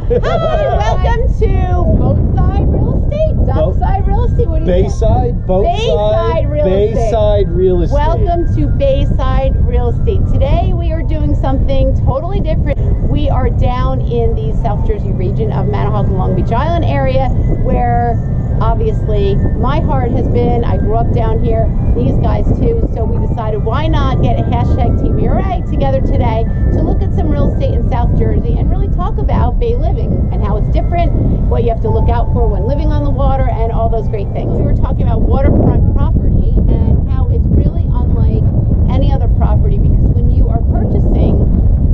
welcome to Boatside Real Estate, Dockside Real Estate. What do you Bayside, Bayside Real Estate. Bayside Real Estate. Welcome to Bayside Real Estate. Today we are doing something totally different. We are down in the South Jersey region of Manahawk and Long Beach Island area, where obviously my heart has been. I grew up down here, these guys too, so we decided why not get a hashtag Team ERA together today to look at some real estate in South Jersey and really talk about Bay living and how it's different, what you have to look out for when living on the water, and all those great things. We were talking about waterfront property and how it's really unlike any other property, because when you are purchasing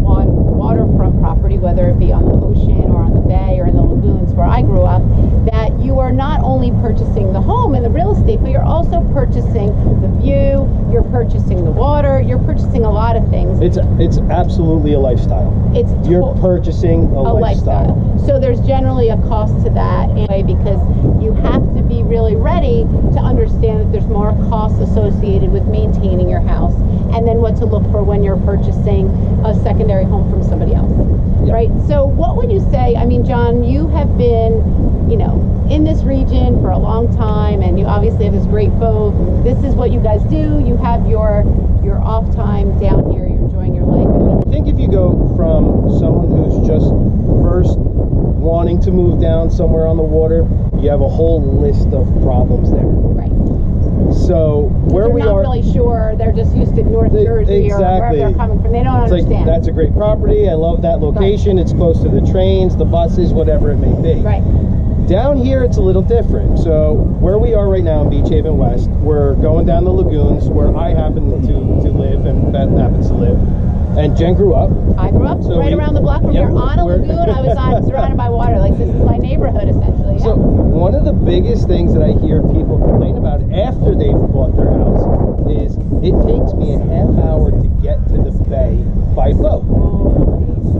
waterfront property, whether it be on the ocean or on the bay or in the lagoons where I grew up, that you are not only purchasing the home and the real estate, but you're also purchasing the view, you're purchasing the water, you're purchasing a lot of things. It's absolutely a lifestyle. You're purchasing a lifestyle. So there's generally a cost to that anyway, because you have to be really ready to understand that there's more costs associated with maintaining your house, and then what to look for when you're purchasing a secondary home from somebody else. Yeah. Right? So what would you say? I mean, John, you have been, in this region for a long time, and you obviously have this great boat. This is what you guys do. You have your off time down here. You're enjoying your life. I think if you go from someone who's just first wanting to move down somewhere on the water, you have a whole list of problems there. Right. So where we are, they're not really sure. They're just used to North Jersey or wherever they're coming from. They don't understand. Like, that's a great property. I love that location. Right. It's close to the trains, the buses, whatever it may be. Right. Down here, it's a little different. So where we are right now in Beach Haven West, we're going down the lagoons where I happen to live, and Beth happens to live. And Jen grew up. I grew up right around the block from here on a lagoon. I was surrounded by water. Like, this is my neighborhood, essentially. Yeah. So one of the biggest things that I hear people complain about after they've bought their house is it takes me a half hour to get to the bay by boat.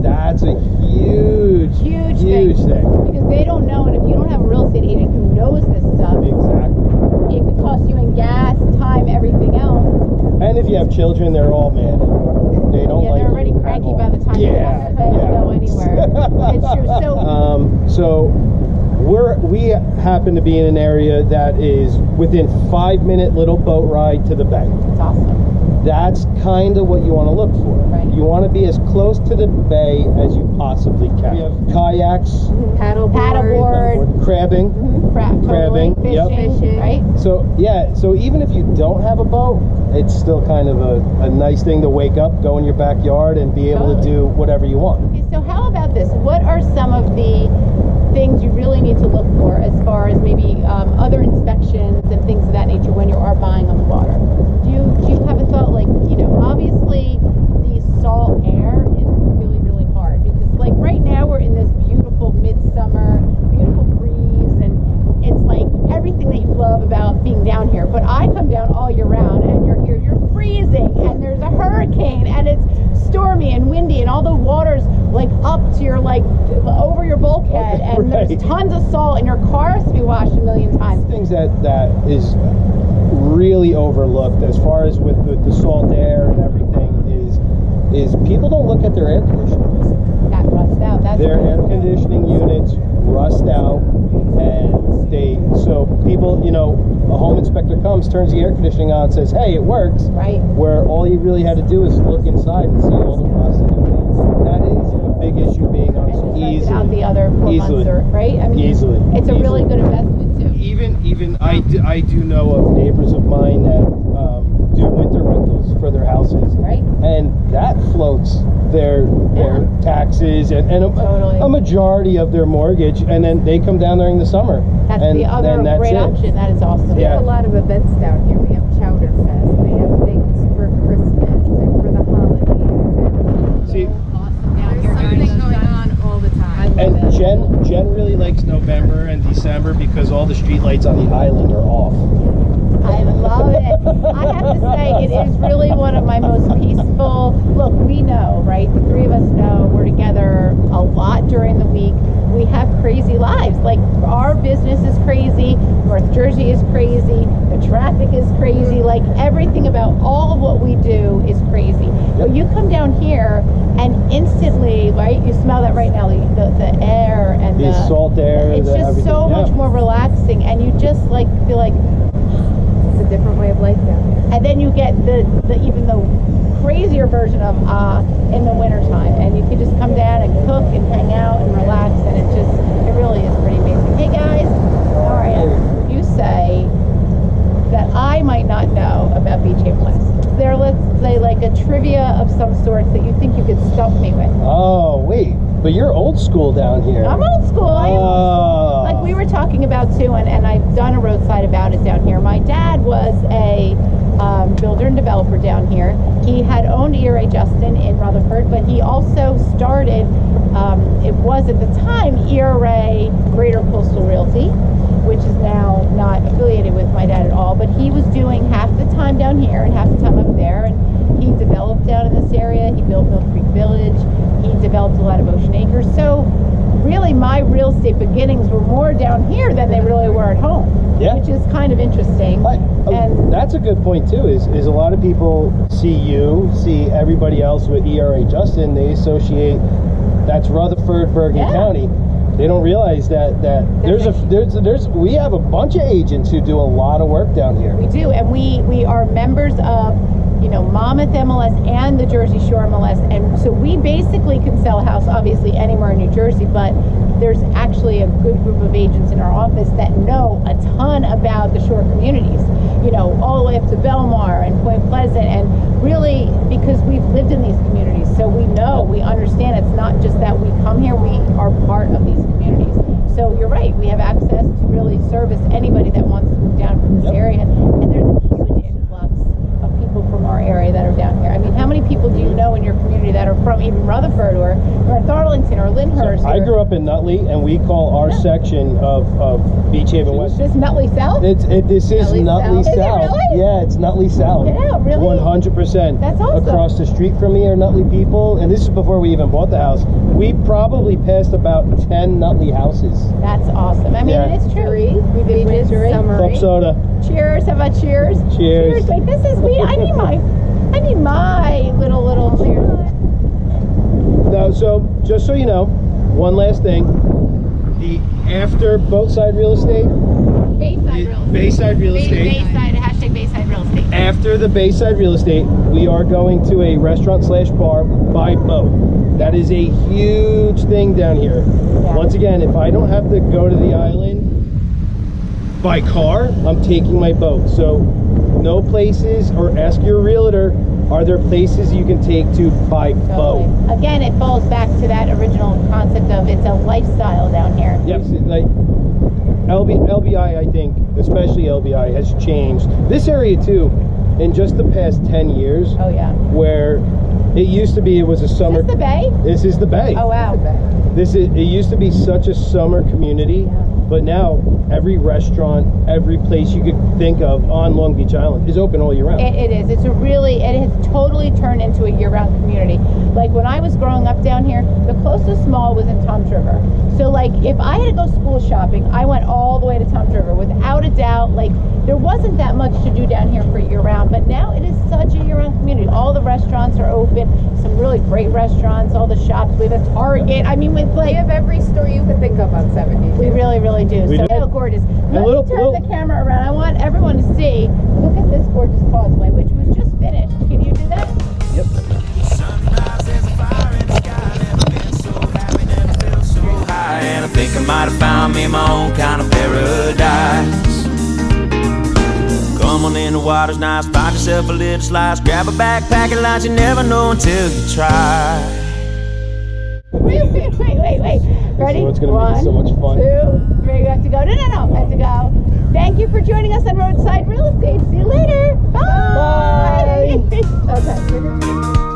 That's a huge thing. Because they don't know, and if you don't have a real estate agent who knows this stuff, exactly, it could cost you in gas, time, everything else. And if you have children, they're all mad. They don't like. They're already cranky by the time they go anywhere. It's true. So we happen to be in an area that is within 5-minute little boat ride to the bay. It's awesome. That's kind of what you want to look for. Right. You want to be as close to the bay as you possibly can. We have kayaks, paddleboard, crabbing, crabbing, fishing, right? So even if you don't have a boat, it's still kind of a nice thing to wake up, go in your backyard, and be able to do whatever you want. Okay, so how about this? What are some of the things you really need to look for as far as maybe other inspections and things of that nature when you are buying on the water? Do you have a thought, like, obviously the salt air is really, really hard, because like right now we're in this beautiful midsummer, beautiful breeze, and it's like everything that you love about being down here. But I come down all year round, and you're here, you're freezing, and there's a hurricane, and it's stormy and windy, and all the water's like up to your, like, over your bulkhead, and right. There's tons of salt, and your car has to be washed a million times. Things that is really overlooked as far as with the salt air and everything is people don't look at their air conditioners. That rusts out. Their air conditioning units rust out, and so people, a home inspector comes, turns the air conditioning on, says, hey, it works. Right. Where all you really had to do is look inside and see all the rust. That is a big issue being on easily. Out the other 4 months, right? I mean, easily. It's a really good investment too. Even I do know of neighbors of mine that do winter rentals for their houses, right? And that floats their taxes and a majority of their mortgage, and then they come down during the summer. That's the other great option. That is awesome. We have a lot of events down here. We have Chowder Fest. We have things for Christmas and for the holidays. See, awesome down here. There's something going on all the time. And Jen really likes November and December because all the street lights on the island are off. I love it. I have to say, it is really one of my most peaceful. Look, we know, right? The three of us know we're together a lot during the week. we have crazy lives. Like our business is crazy, North Jersey is crazy, the traffic is crazy, like everything about all of what we do is crazy. But you come down here and instantly, right, you smell that right now, the air and The salt air, it's just everything. so much more relaxing, and you just like feel like It's a different way of life down here. and then you get the even the crazier version of in the wintertime, and you can just come down and cook and hang out and relax, and it really is pretty amazing. Hey guys, all right, you say that I might not know about Beach Haven West. Is there, let's say, like a trivia of some sort that you think you could stump me with? Oh, wait. But you're old school down here. I'm old school. I am. Oh. Like we were talking about too, and I've done a roadside about it down here. My dad was a builder and developer down here. He had owned ERA Justin in Rutherford, but he also started, it was at the time ERA Greater Coastal Realty, which is now not affiliated with my dad at all, but he was doing half the time down here and half the time up there, and he developed down in this area. He built Mill Creek Village. He developed a lot of Ocean Acres. So really my real estate beginnings were more down here than they really were at home, which is kind of interesting. And that's a good point too, is a lot of people see everybody else with ERA Justin, they associate that's Rutherford, Bergen County. They don't realize that we have a bunch of agents who do a lot of work down here. We do, and we are members of, you know, Monmouth MLS and the Jersey Shore MLS, and so we basically can sell a house obviously anywhere in New Jersey, but there's actually a good group of agents in our office that know a ton about the shore communities, you know, all the way up to Belmar and Point Pleasant, and really because we've lived in these communities, so we know, we understand it's not just that we come here, we are part of these communities. So you're right, we have access to really service anybody that wants to move down from this area, and there's a huge influx of people from our area that are down here. I mean, how many people do you know in your community that are from even Rutherford or North Arlington or Lyndhurst? So I grew up in Nutley, and we call our section of Beach Haven West. Is this Nutley South? This is Nutley South. Is it really? Yeah, it's Nutley South. Yeah, really? 100%. That's awesome. Across the street from me are Nutley people, and this is before we even bought the house. We probably passed about 10 Nutley houses. That's awesome. I mean, it's true. We did winter, summer. Club soda. Cheers. How about cheers? Cheers. Wait, this is me. I need my little cheers. No, so just so you know, one last thing. The after boatside real estate. Bayside real estate. Bayside, hashtag Bayside real estate. After the Bayside real estate, we are going to a restaurant/bar by boat. That is a huge thing down here. Yeah. Once again, if I don't have to go to the island by car, I'm taking my boat. So no places, or ask your realtor, are there places you can take to by boat? Again, it falls back to that original concept of it's a lifestyle down here. Yes, like LBI, I think, especially LBI, has changed. This area too, in just the past 10 years. Oh yeah. Where it used to be, it was a summer. Is this the bay? This is the bay. Oh wow. It used to be such a summer community, but now every restaurant, every place you could think of on Long Beach Island is open all year round. It is. It has totally turned into a year-round community. Like when I was growing up down here, the closest mall was in Toms River. So like if I had to go school shopping, I went all the way to Toms River. Without a doubt, like there wasn't that much to do down here for year-round, but now it is such a year-round community. All the restaurants are open, some really great restaurants, all the shops. We have a Target. I mean, we have every store you could think of on 70. We really, really do. We so do. Gorgeous. Let me turn the camera around. I want everyone to see. Look at this gorgeous causeway, which was just finished. Can you do that? Yep. And I think I might have found me my own kind of paradise. Come on in, the water's nice. Find yourself a little slice. Grab a backpack and lunch. You never know until you try. Wait. Ready? So it's going to make it so much fun. 2, 3. We have to go. No. We have to go. Thank you for joining us on Roadside Real Estate. See you later. Bye. Okay.